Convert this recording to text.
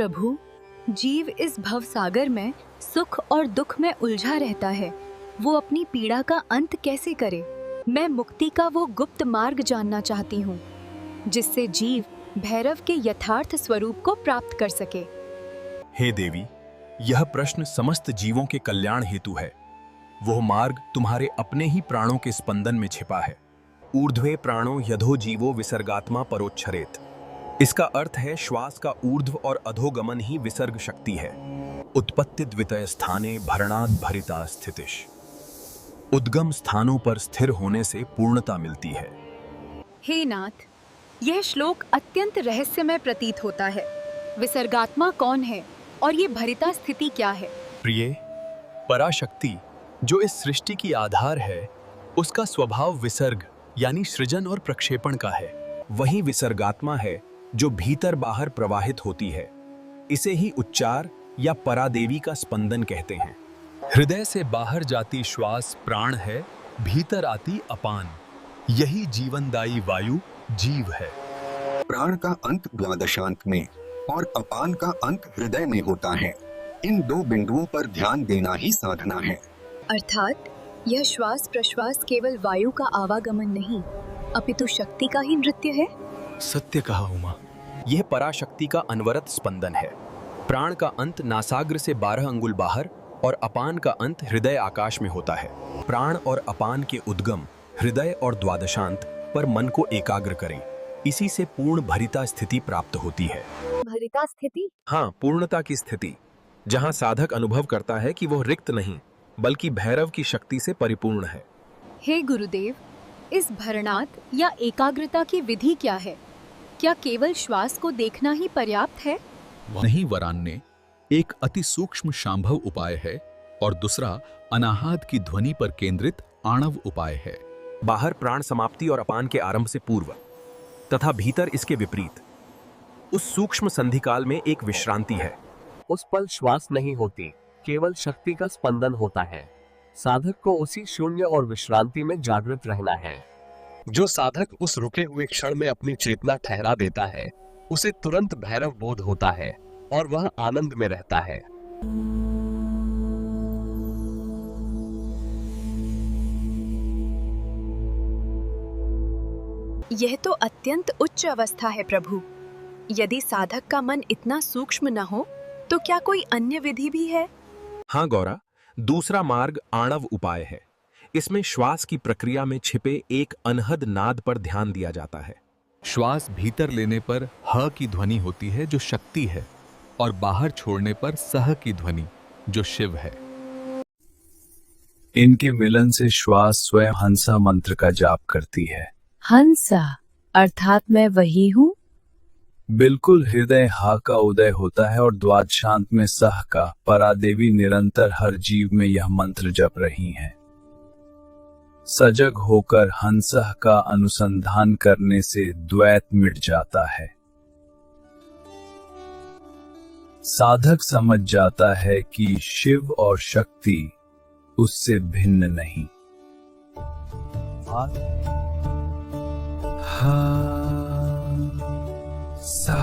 प्रभु, जीव इस भवसागर में सुख और दुख में उलझा रहता है। वो अपनी पीड़ा का अंत कैसे करे? मैं मुक्ति का वो गुप्त मार्ग जानना चाहती हूँ, जिससे जीव भैरव के यथार्थ स्वरूप को प्राप्त कर सके। हे देवी, यह प्रश्न समस्त जीवों के कल्याण हेतु है। वह मार्ग तुम्हारे अपने ही प्राणों के स्पंदन में छिपा है। ऊर्ध्वे प्राणो यधो जीवो विसर्गात्मा परोच्छरेत। इसका अर्थ है श्वास का ऊर्ध्व और अधोगमन ही विसर्ग शक्ति है। उत्पत्ति द्वितय स्थाने भरणाद भरिता स्थितिश। उद्गम स्थानों पर स्थिर होने से पूर्णता मिलती है। हे नाथ, यह श्लोक अत्यंत रहस्यमय प्रतीत होता है। विसर्गात्मा कौन है और ये भरिता स्थिति क्या है? प्रिय, पराशक्ति जो इस सृष्टि की आधार है, उसका स्वभाव विसर्ग यानी सृजन और प्रक्षेपण का है। वही विसर्गात्मा है जो भीतर बाहर प्रवाहित होती है। इसे ही उच्चार या परादेवी का स्पंदन कहते हैं। हृदय से बाहर जाती श्वास प्राण है, भीतर आती अपान। यही जीवनदायी वायु जीव है। प्राण का अंत द्वादशांत में और अपान का अंत हृदय में होता है। इन दो बिंदुओं पर ध्यान देना ही साधना है। अर्थात यह श्वास प्रश्वास केवल वायु का आवागमन नहीं, अपितु शक्ति का ही नृत्य है। सत्य कहा उमा। यह पराशक्ति का अनवरत स्पंदन है। प्राण का अंत नासाग्र से 12 अंगुल बाहर और अपान का अंत हृदय आकाश में होता है। प्राण और अपान के उद्गम हृदय और द्वादशांत पर मन को एकाग्र करें। इसी से पूर्ण भरिता स्थिति प्राप्त होती है। भरिता स्थिति? हाँ, पूर्णता की स्थिति, जहाँ साधक अनुभव करता है कि वह रिक्त नहीं बल्कि भैरव की शक्ति से परिपूर्ण है। हे गुरुदेव, इस भरणात या एकाग्रता की विधि क्या है? क्या केवल श्वास को देखना ही पर्याप्त है? नहीं वरान्य, एक अति सूक्ष्म शांभव उपाय है और दूसरा अनाहत की ध्वनि पर केंद्रित आणव उपाय है। बाहर प्राण समाप्ति और अपान के आरंभ से पूर्व तथा भीतर इसके विपरीत उस सूक्ष्म संधिकाल में एक विश्रांति है। उस पल श्वास नहीं होती, केवल शक्ति का स्पंदन होता है। साधक को उसी शून्य और विश्रांति में जागृत रहना है। जो साधक उस रुके हुए क्षण में अपनी चेतना ठहरा देता है, उसे तुरंत भैरव बोध होता है और वह आनंद में रहता है। यह तो अत्यंत उच्च अवस्था है प्रभु। यदि साधक का मन इतना सूक्ष्म न हो तो क्या कोई अन्य विधि भी है? हाँ गौरा, दूसरा मार्ग आणव उपाय है। इसमें श्वास की प्रक्रिया में छिपे एक अनहद नाद पर ध्यान दिया जाता है। श्वास भीतर लेने पर ह की ध्वनि होती है जो शक्ति है, और बाहर छोड़ने पर सह की ध्वनि जो शिव है। इनके मिलन से श्वास स्वयं हंसा मंत्र का जाप करती है। हंसा अर्थात मैं वही हूँ? बिल्कुल, हृदय हा का उदय होता है और द्वादशांत में सह का। परादेवी निरंतर हर जीव में यह मंत्र जप रही हैं। सजग होकर हंसह का अनुसंधान करने से द्वैत मिट जाता है। साधक समझ जाता है कि शिव और शक्ति उससे भिन्न नहीं। हा, सा